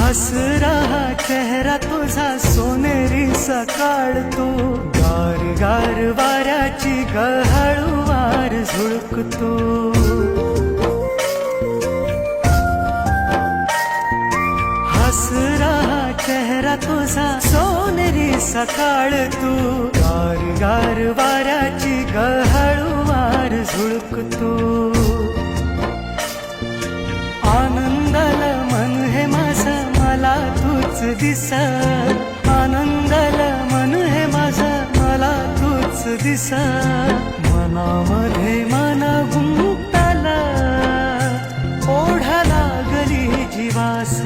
हस रहा चेहरा तुझा सोनेरी सकाळ तू गार गार वाऱ्याची गहळवार झुळकतो हस रहा चेहरा तुझा सोनेरी सकाळ तू गार गार वाऱ्याची गहळवार झुळकतो आनंदाल मन हे माझं मला तूच दिस आनंदाल मन हे माझं मला तूच दिस मनामध्ये मन गुंतला ओढा लागली जीवास